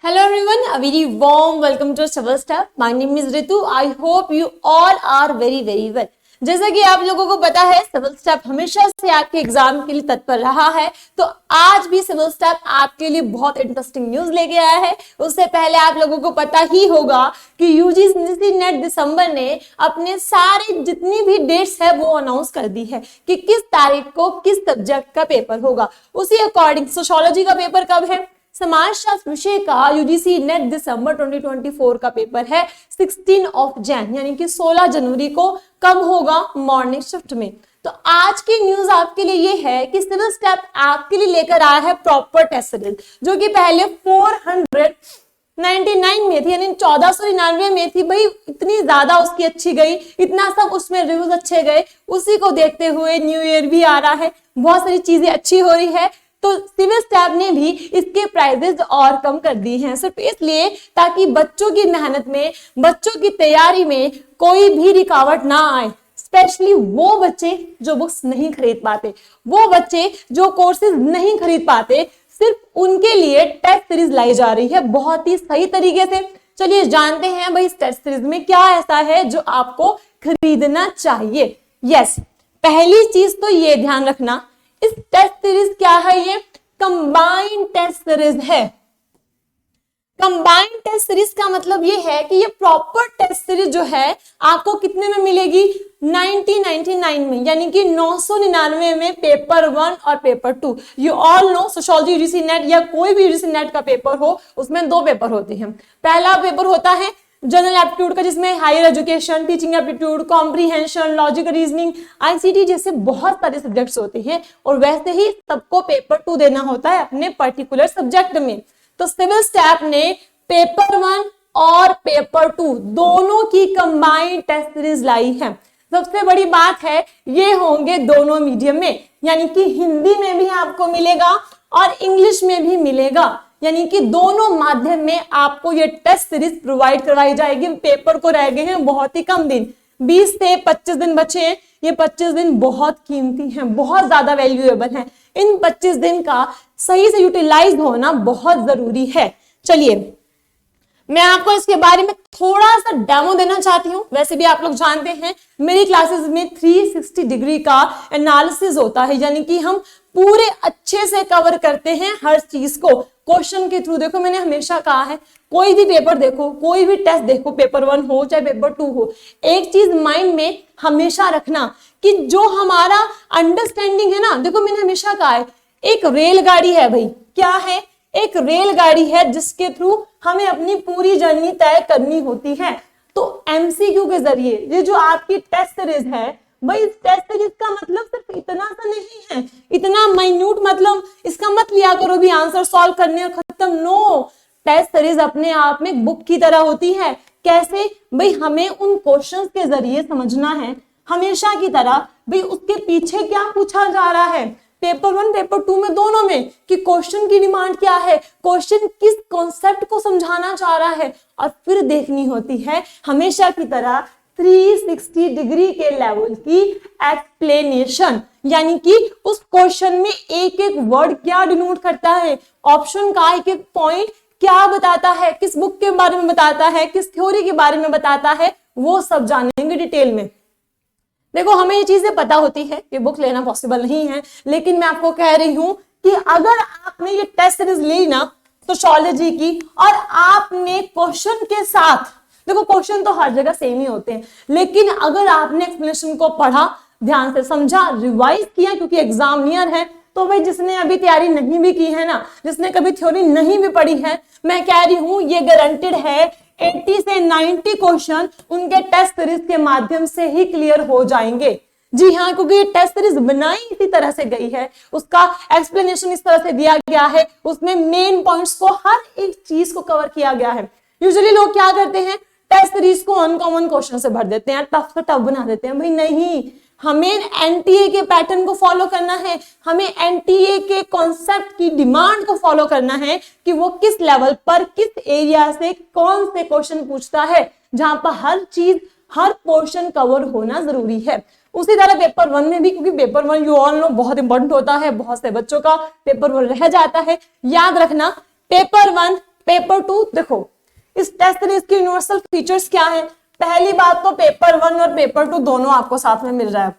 Hello everyone, a very warm welcome to Civil Staff. My name is Ritu. I hope you all are very well. जैसा कि आप लोगों को पता है सिविल स्टाफ हमेशा से आपके एग्जाम के लिए तत्पर रहा है, तो आज भी सिविल स्टाफ आपके लिए बहुत इंटरेस्टिंग न्यूज लेके आया है। उससे पहले आप लोगों को पता ही होगा कि यूजीसी नेट दिसंबर ने अपने सारे जितनी भी डेट्स है वो अनाउंस कर दी है कि किस तारीख को किस सब्जेक्ट का पेपर होगा। उसी अकॉर्डिंग सोशियोलॉजी का पेपर कब है, समाजशास्त्र विषय का यूजीसी नेट दिसंबर 2024 का पेपर है 16 जैन यानी कि 16 जनवरी को कब होगा, मॉर्निंग शिफ्ट में। तो आज की न्यूज आपके लिए ये है कि सिविल स्टाफ आपके लिए लेकर आया है प्रॉपर टेस्ट सीरीज, जो कि पहले 499 में थी यानी 1499 में थी। भाई इतनी ज्यादा उसकी अच्छी गई, इतना सब उसमें रिव्यूज अच्छे गए। उसी को देखते हुए न्यू ईयर भी आ रहा है, बहुत सारी चीजें अच्छी हो रही है, तो सिविल स्टाफ ने भी इसके प्राइजेस और कम कर दी हैं, सिर्फ इसलिए ताकि बच्चों की मेहनत में, बच्चों की तैयारी में कोई भी रुकावट ना आए। स्पेशली वो बच्चे जो बुक्स नहीं खरीद पाते, वो बच्चे जो कोर्सेज नहीं खरीद पाते, सिर्फ उनके लिए टेस्ट सीरीज लाई जा रही है बहुत ही सही तरीके से। चलिए जानते हैं भाई इस टेस्ट सीरीज में क्या ऐसा है जो आपको खरीदना चाहिए। यस, पहली चीज तो ये ध्यान रखना, इस टेस्ट सीरीज क्या है, ये कंबाइंड टेस्ट सीरीज है। कंबाइंड टेस्ट सीरीज का मतलब ये है कि ये प्रॉपर टेस्ट सीरीज जो है आपको कितने में मिलेगी, 1999 में, यानी कि 999 में पेपर 1 और paper 2। You all know sociology UGC net या कोई भी यूजीसी नेट का पेपर हो, उसमें दो पेपर होते हैं। पहला पेपर होता है जनरल एप्टीट्यूड का, जिसमें higher education, teaching aptitude, comprehension, logical reasoning, ICT जैसे बहुत सारे सब्जेक्ट्स होते हैं, और वैसे ही सबको पेपर 2 देना होता है अपने पर्टिकुलर सब्जेक्ट में। तो सिविल स्टाफ ने पेपर 1 और पेपर 2 दोनों की कंबाइंड टेस्ट सीरीज लाई है। सबसे बड़ी बात है ये होंगे दोनों मीडियम में, यानी कि हिंदी में भी आपको मिलेगा और इंग्लिश में भी मिलेगा, यानी कि दोनों माध्यम में आपको ये टेस्ट सीरीज प्रोवाइड करवाई जाएगी। पेपर को रह गए हैं बहुत ही कम दिन, 20 से 25 दिन बचे हैं। ये 25 दिन बहुत कीमती हैं, बहुत ज्यादा वैल्यूएबल हैं। इन 25 दिन का सही से यूटिलाइज होना बहुत जरूरी है। चलिए मैं आपको इसके बारे में थोड़ा सा डेमो देना चाहती हूँ। वैसे भी आप लोग जानते हैं मेरी क्लासेस में 360 डिग्री का एनालिसिस होता है, यानी कि हम पूरे अच्छे से कवर करते हैं हर चीज को क्वेश्चन के थ्रू। देखो मैंने हमेशा कहा है कोई भी पेपर देखो, कोई भी टेस्ट देखो, पेपर 1 हो चाहे पेपर 2 हो, एक चीज माइंड में हमेशा रखना कि जो हमारा अंडरस्टैंडिंग है ना, देखो मैंने हमेशा कहा है एक रेलगाड़ी है भाई, क्या है, एक रेलगाड़ी है जिसके थ्रू हमें अपनी पूरी जर्नी तय करनी होती है। तो एमसीक्यू के जरिए ये जो आपकी टेस्ट सीरीज है भाई, इस टेस्ट सीरीज का मतलब सिर्फ इतना सा नहीं है, इतना माइन्यूट मतलब इसका मत लिया करो भी आंसर सॉल्व करने और खत्म। नो, टेस्ट सीरीज अपने आप में बुक की तरह होती है। कैसे भाई, हमें उन क्वेश्चंस के जरिए समझना है हमेशा की तरह भाई उसके पीछे क्या पूछा जा रहा है, पेपर 1 पेपर 2 में दोनों में, कि क्वेश्चन की डिमांड क्या है, क्वेश्चन किस कॉन्सेप्ट को समझाना चाह रहा है, और फिर देखनी होती है हमेशा की तरह 360 डिग्री के लेवल की एक्सप्लेनेशन, यानी कि उस क्वेश्चन में एक एक वर्ड क्या डिनोट करता है, ऑप्शन का एक एक पॉइंट क्या बताता है, किस बुक के बारे में बताता है, किस थ्योरी के बारे में बताता है, वो सब जानेंगे डिटेल में। देखो हमें ये चीजें पता होती है कि बुक लेना पॉसिबल नहीं है, लेकिन मैं आपको कह रही हूं कि अगर आपने ये टेस्ट सीरीज ली ना सोशियोलॉजी की, और आपने क्वेश्चन के साथ, देखो क्वेश्चन तो हर जगह सेम ही होते हैं, लेकिन अगर आपने एक्सप्लेनेशन को पढ़ा, ध्यान से समझा, रिवाइज किया, क्योंकि एग्जाम नियर है, तो भाई जिसने अभी तैयारी नहीं भी की है ना, जिसने कभी थ्योरी नहीं भी पढ़ी है, मैं कह रही हूं ये गारंटेड है 80 से 90 क्वेश्चन उनके टेस्ट सीरीज के माध्यम से ही क्लियर हो जाएंगे। जी हाँ, क्योंकि ये टेस्ट सीरीज बनाई इसी तरह से गई है, उसका एक्सप्लेनेशन इस तरह से दिया गया है, उसमें मेन पॉइंट्स को, हर एक चीज को कवर किया गया है। यूजुअली लोग क्या करते हैं, टेस्ट सीरीज को अनकॉमन क्वेश्चन से भर देते हैं, टफ से टफ बना देते हैं। भाई नहीं, हमें एनटीए के पैटर्न को फॉलो करना है, हमें एनटीए के कॉन्सेप्ट की डिमांड को फॉलो करना है कि वो किस लेवल पर, किस एरिया से कौन से क्वेश्चन पूछता है, जहां पर हर चीज, हर पोर्शन कवर होना जरूरी है। उसी तरह पेपर 1 में भी, क्योंकि पेपर 1 यू ऑल नो बहुत इंपॉर्टेंट होता है, बहुत से बच्चों का पेपर 1 रह जाता है। याद रखना पेपर 1 पेपर 2 देखो, इस टेस्ट सीरीज के यूनिवर्सल फीचर्स क्या है? पहली बात तो पेपर 1 और पेपर 2 दोनों आपको साथ में मिल रहा है,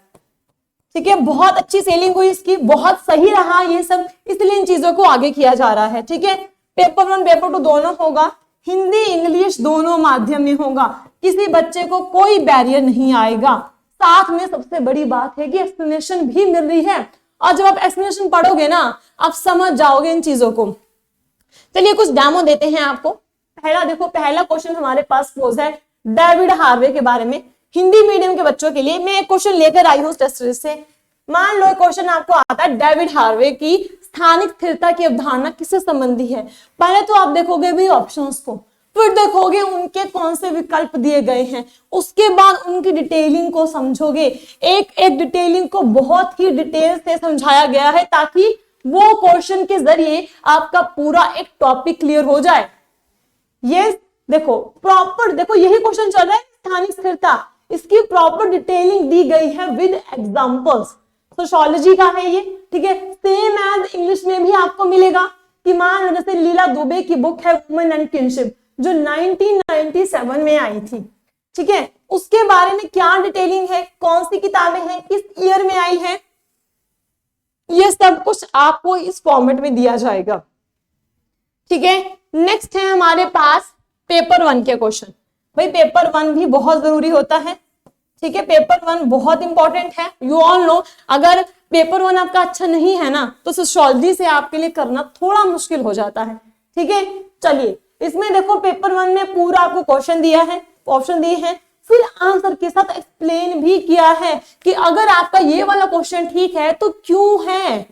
ठीक है। बहुत अच्छी सेलिंग हुई इसकी, बहुत सही रहा ये सब, इसलिए इन चीजों को आगे किया जा रहा है, ठीक है। पेपर 1 पेपर 2 दोनों होगा, हिंदी इंग्लिश दोनों माध्यम में होगा, किसी बच्चे को कोई बैरियर नहीं आएगा। साथ में सबसे बड़ी बात है कि एक्सप्लेनेशन भी मिल रही है, और जब आप एक्सप्लेनेशन पढ़ोगे ना आप समझ जाओगे इन चीजों को। चलिए कुछ डेमो देते हैं आपको। पहला देखो, पहला क्वेश्चन हमारे पास पोज है डेविड हार्वे के बारे में। हिंदी मीडियम के बच्चों के लिए मैं एक क्वेश्चन लेकर आई हूँ टेस्ट सीरीज से। मान लो क्वेश्चन आपको आता है डेविड हार्वे की स्थानिक स्थिरता की अवधारणा किससे संबंधी है। पहले तो आप देखोगे भी ऑप्शंस को, फिर देखोगे उनके कौन से विकल्प दिए गए हैं, उसके बाद उनकी डिटेलिंग को समझोगे। एक एक डिटेलिंग को बहुत ही डिटेल से समझाया गया है ताकि वो क्वेश्चन के जरिए आपका पूरा एक टॉपिक क्लियर हो जाए। ये देखो प्रॉपर, देखो यही क्वेश्चन चल रहा है स्थानिक स्थिरता, इसकी प्रॉपर डिटेलिंग दी गई है विद एग्जांपल्स। सोशियोलॉजी का है ये, ठीक है। सेम एज इंग्लिश में भी आपको मिलेगा कि मान लो जैसे लीला दुबे की बुक है वुमेन एंड किनशिप जो 1997 में आई थी, ठीक है। उसके बारे में क्या डिटेलिंग है, कौन सी किताबें हैं, किस ईयर में आई है, ये सब कुछ आपको इस फॉर्मेट में दिया जाएगा, ठीक है। नेक्स्ट है हमारे पास पेपर 1 के क्वेश्चन। भाई पेपर 1 भी बहुत जरूरी होता है, ठीक है। पेपर 1 बहुत इंपॉर्टेंट है, यू ऑल नो। अगर पेपर 1 आपका अच्छा नहीं है ना तो सोशियोलॉजी से आपके लिए करना थोड़ा मुश्किल हो जाता है, ठीक है। चलिए इसमें देखो पेपर 1 में पूरा आपको क्वेश्चन दिया है, ऑप्शन दिए हैं, फिर आंसर के साथ एक्सप्लेन भी किया है कि अगर आपका ये वाला क्वेश्चन ठीक है तो क्यों है,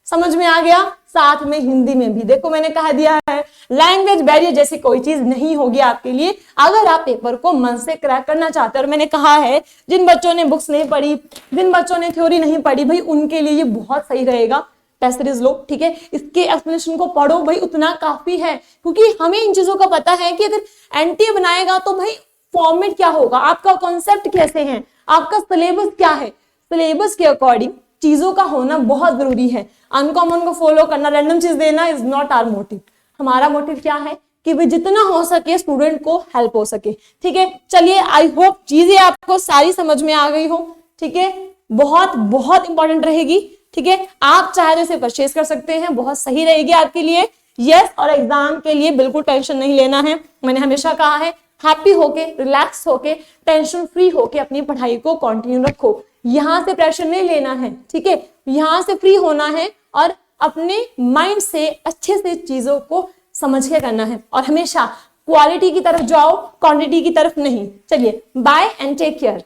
समझ में आ गया। साथ में हिंदी में भी देखो मैंने कहा दिया है लैंग्वेज बैरियर जैसी कोई चीज नहीं होगी आपके लिए अगर आप पेपर को मन से क्रैक करना चाहते हैं। और मैंने कहा है जिन बच्चों ने बुक्स नहीं पढ़ी, जिन बच्चों ने थ्योरी नहीं पढ़ी, भाई उनके लिए ये बहुत सही रहेगा टेस्ट सीरीज लो, ठीक है। इसके एक्सप्लेनेशन को पढ़ो, भाई उतना काफी है, क्योंकि हमें इन चीजों का पता है कि अगर एनटीए बनाएगा तो भाई फॉर्मेट क्या होगा, आपका कॉन्सेप्ट कैसे है, आपका सिलेबस क्या है, सिलेबस के अकॉर्डिंग चीजों का होना बहुत जरूरी है। अनकॉमन को फॉलो करना, रैंडम चीज देना इज नॉट आवर मोटिव। हमारा मोटिव क्या है कि भाई जितना हो सके स्टूडेंट को हेल्प हो सके, ठीक है। चलिए आई होप चीजें आपको सारी समझ में आ गई हो, ठीक है। बहुत बहुत इंपॉर्टेंट रहेगी, ठीक है। आप चाहे तो इसे परचेज कर सकते हैं, बहुत सही रहेगी आपके लिए। यस, और एग्जाम के लिए बिल्कुल टेंशन नहीं लेना है। मैंने हमेशा कहा है हैप्पी होके, रिलैक्स होके, टेंशन फ्री होके अपनी पढ़ाई को कंटिन्यू रखो। यहां से प्रेशर नहीं लेना है, ठीक है। यहां से फ्री होना है और अपने माइंड से अच्छे से चीजों को समझ के करना है और हमेशा क्वालिटी की तरफ जाओ, क्वांटिटी की तरफ नहीं। चलिए बाय एंड टेक केयर।